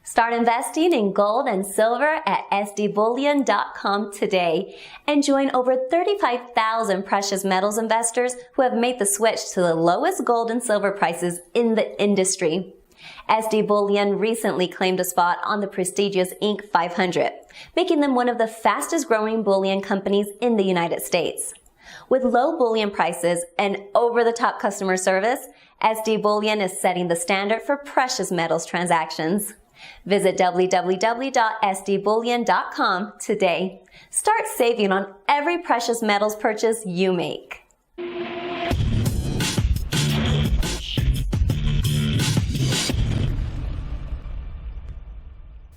Start investing in gold and silver at sdbullion.com today and join over 35,000 precious metals investors who have made the switch to the lowest gold and silver prices in the industry. SD Bullion recently claimed a spot on the prestigious Inc. 500, making them one of the fastest growing bullion companies in the United States. With low bullion prices and over-the-top customer service, SD Bullion is setting the standard for precious metals transactions. Visit www.sdbullion.com today. Start saving on every precious metals purchase you make.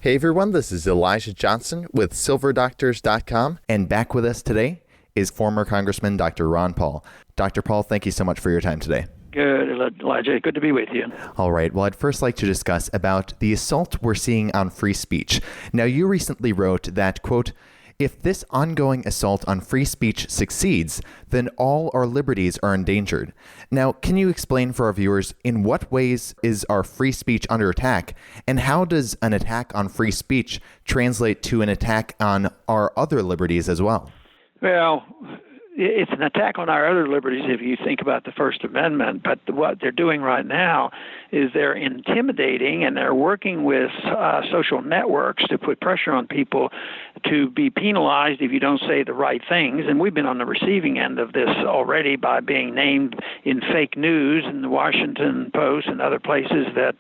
Hey everyone, this is Elijah Johnson with SilverDoctors.com, and back with us today is former Congressman Dr. Ron Paul. Dr. Paul, thank you so much for your time today. Good, Elijah. Good to be with you. All right. Well, I'd first like to discuss about the assault we're seeing on free speech. Now, you recently wrote that, quote, "If this ongoing assault on free speech succeeds, then all our liberties are endangered." Now, can you explain for our viewers in what ways is our free speech under attack, and how does an attack on free speech translate to an attack on our other liberties as well? Well, it's an attack on our other liberties if you think about the First Amendment, but what they're doing right now is they're intimidating and they're working with social networks to put pressure on people to be penalized if you don't say the right things. And we've been on the receiving end of this already by being named in fake news in the Washington Post and other places that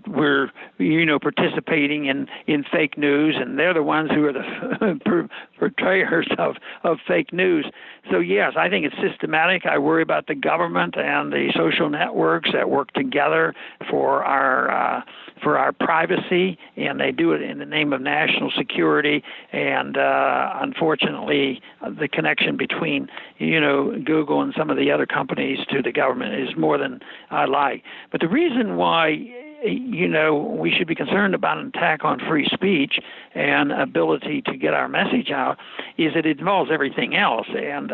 we're participating in fake news, and they're the ones who are the portrayers of fake news. So yes, I think it's systematic. I worry about the government and the social networks that work together for our privacy, and they do it in the name of national security. And unfortunately, the connection between Google and some of the other companies to the government is more than I like. But the reason why we should be concerned about an attack on free speech and ability to get our message out is that it involves everything else. And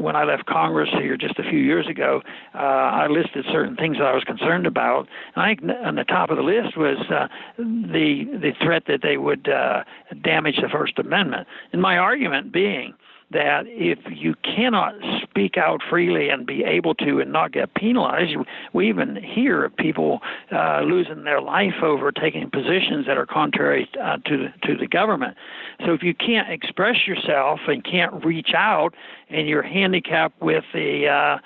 when I left Congress here just a few years ago, I listed certain things that I was concerned about. And I think on the top of the list was the threat that they would damage the First Amendment. And my argument being that if you cannot speak out freely and be able to and not get penalized, we even hear of people losing their life over taking positions that are contrary to the government. So if you can't express yourself and can't reach out, and you're handicapped with the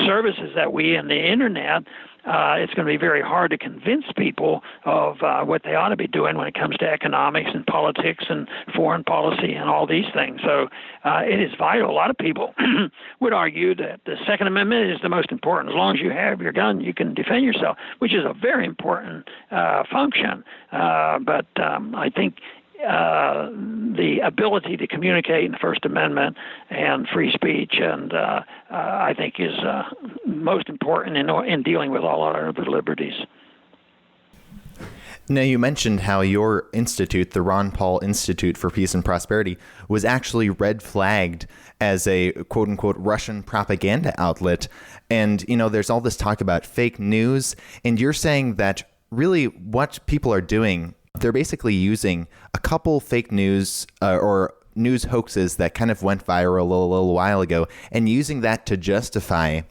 services that we and the internet, it's going to be very hard to convince people of what they ought to be doing when it comes to economics and politics and foreign policy and all these things. So it is vital. A lot of people would argue that the Second Amendment is the most important. As long as you have your gun, you can defend yourself, which is a very important function. But I think the ability to communicate in the First Amendment and free speech, and I think is most important in dealing with all our other liberties. Now, you mentioned how your institute, the Ron Paul Institute for Peace and Prosperity, was actually red flagged as a quote-unquote Russian propaganda outlet. And, there's all this talk about fake news, and you're saying that really what people are doing, they're basically using a couple fake news or news hoaxes that kind of went viral a little while ago and using that to justify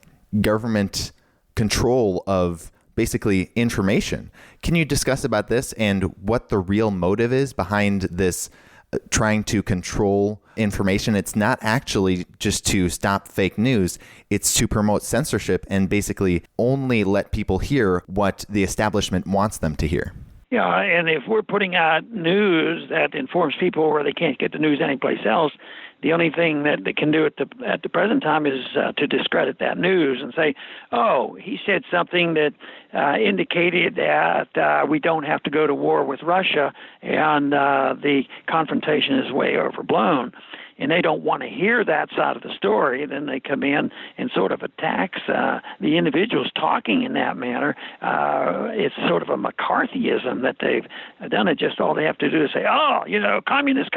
government control of basically information. Can you discuss about this and what the real motive is behind this trying to control information? It's not actually just to stop fake news. It's to promote censorship and basically only let people hear what the establishment wants them to hear. Yeah, and if we're putting out news that informs people where they can't get the news anyplace else, the only thing that they can do at the present time is to discredit that news and say, oh, he said something that indicated that we don't have to go to war with Russia, and the confrontation is way overblown. and they don't want to hear that side of the story, then they come in and sort of attacks the individuals talking in that manner. It's sort of a McCarthyism that they've done. It just all they have to do is say, oh, communist,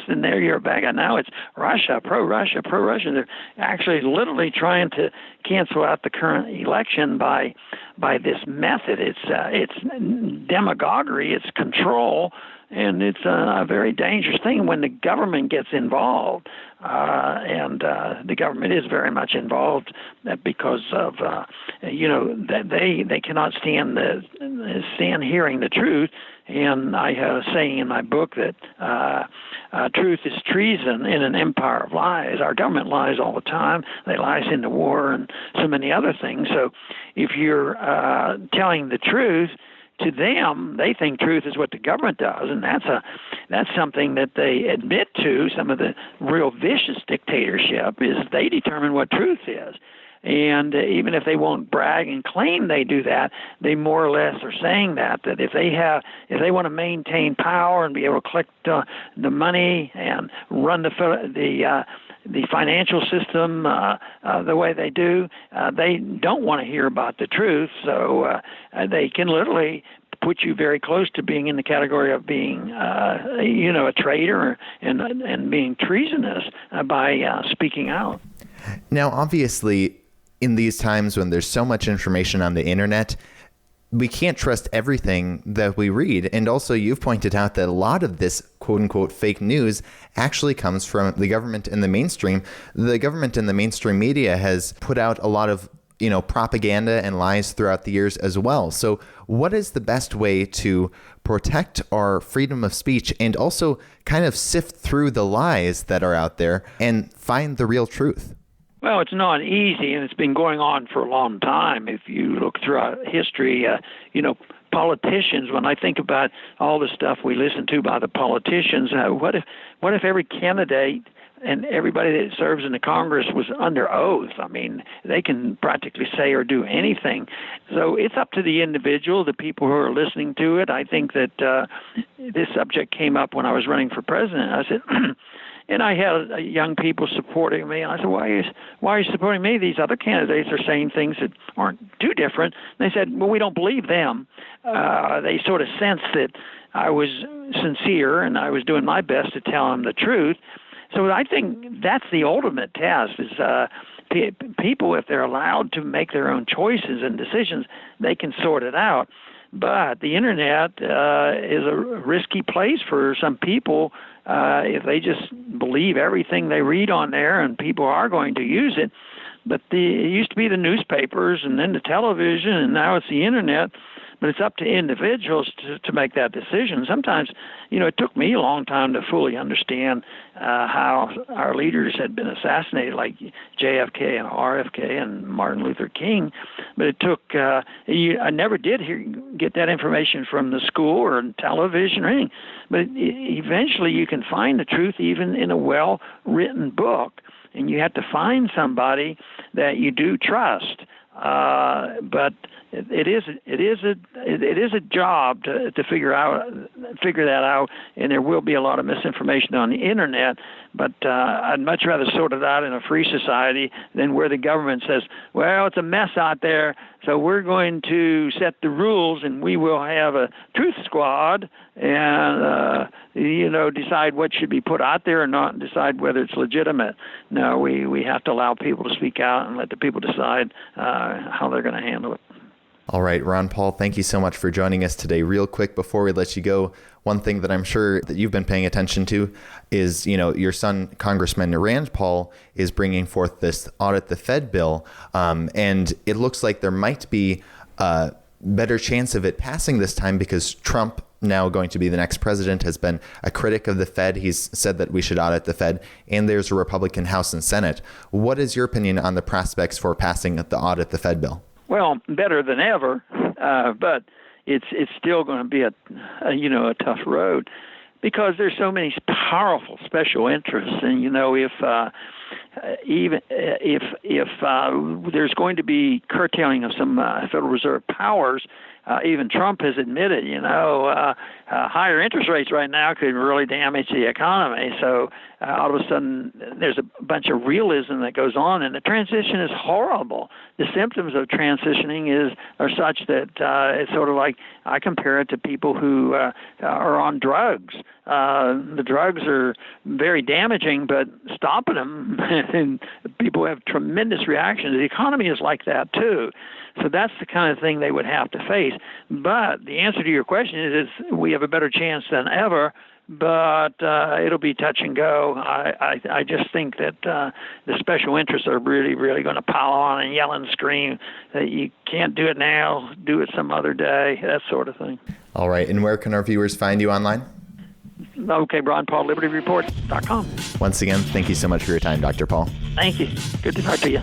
and there you're back. And now it's Russia, pro-Russia. They're actually literally trying to cancel out the current election by this method. It's demagoguery, it's control, and it's a very dangerous thing when the government gets involved. And the government is very much involved because of that they cannot stand hearing the truth. And I have a saying in my book that truth is treason in an empire of lies. Our government lies all the time. They lie us into war and so many other things. So if you're telling the truth to them, they think truth is what the government does, and that's something that they admit to. Some of the real vicious dictatorship is they determine what truth is. And even if they won't brag and claim they do that, they more or less are saying that if they want to maintain power and be able to collect the money and run the financial system the way they do, they don't want to hear about the truth. So they can literally put you very close to being in the category of being, a traitor and being treasonous by speaking out. Now, obviously, in these times when there's so much information on the internet, we can't trust everything that we read. And also, you've pointed out that a lot of this quote unquote fake news actually comes from the government and the mainstream. The government and the mainstream media has put out a lot of propaganda and lies throughout the years as well. So what is the best way to protect our freedom of speech and also kind of sift through the lies that are out there and find the real truth? Well, it's not easy, and it's been going on for a long time. If you look throughout history, politicians, when I think about all the stuff we listen to by the politicians, what if every candidate and everybody that serves in the Congress was under oath? I mean, they can practically say or do anything. So it's up to the individual, the people who are listening to it. I think that this subject came up when I was running for president. I said, and I had young people supporting me. And I said, why are you supporting me? These other candidates are saying things that aren't too different. And they said, well, we don't believe them. They sort of sensed that I was sincere and I was doing my best to tell them the truth. So I think that's the ultimate test is people, if they're allowed to make their own choices and decisions, they can sort it out. But the Internet is a risky place for some people if they just believe everything they read on there, and people are going to use it. But it used to be the newspapers and then the television, and now it's the Internet. But it's up to individuals to make that decision. Sometimes, it took me a long time to fully understand how our leaders had been assassinated, like JFK and RFK and Martin Luther King. But it took, I never did get that information from the school or television or anything. But eventually you can find the truth even in a well-written book. And you have to find somebody that you do trust. But it is a job to figure that out, and there will be a lot of misinformation on the internet. But I'd much rather sort it out in a free society than where the government says, "Well, it's a mess out there, so we're going to set the rules, and we will have a truth squad, and decide what should be put out there or not, and decide whether it's legitimate." No, we have to allow people to speak out and let the people decide how they're going to handle it. All right, Ron Paul, thank you so much for joining us today. Real quick, before we let you go, one thing that I'm sure that you've been paying attention to is, your son, Congressman Rand Paul, is bringing forth this Audit the Fed bill. And it looks like there might be a better chance of it passing this time because Trump, now going to be the next president, has been a critic of the Fed. He's said that we should audit the Fed, and there's a Republican House and Senate. What is your opinion on the prospects for passing the Audit the Fed bill? Well, better than ever, but it's still going to be a tough road because there's so many powerful special interests, and if there's going to be curtailing of some Federal Reserve powers. Even Trump has admitted, higher interest rates right now could really damage the economy. So all of a sudden there's a bunch of realism that goes on, and the transition is horrible. The symptoms of transitioning are such that it's sort of like, I compare it to people who are on drugs. The drugs are very damaging, but stopping them, and people have tremendous reactions. The economy is like that too. So that's the kind of thing they would have to face. But the answer to your question is we have a better chance than ever, but it'll be touch and go. I just think that the special interests are really, really going to pile on and yell and scream that you can't do it now, do it some other day, that sort of thing. All right. And where can our viewers find you online? Okay, Ron Paul, LibertyReport.com. Once again, thank you so much for your time, Dr. Paul. Thank you. Good to talk to you.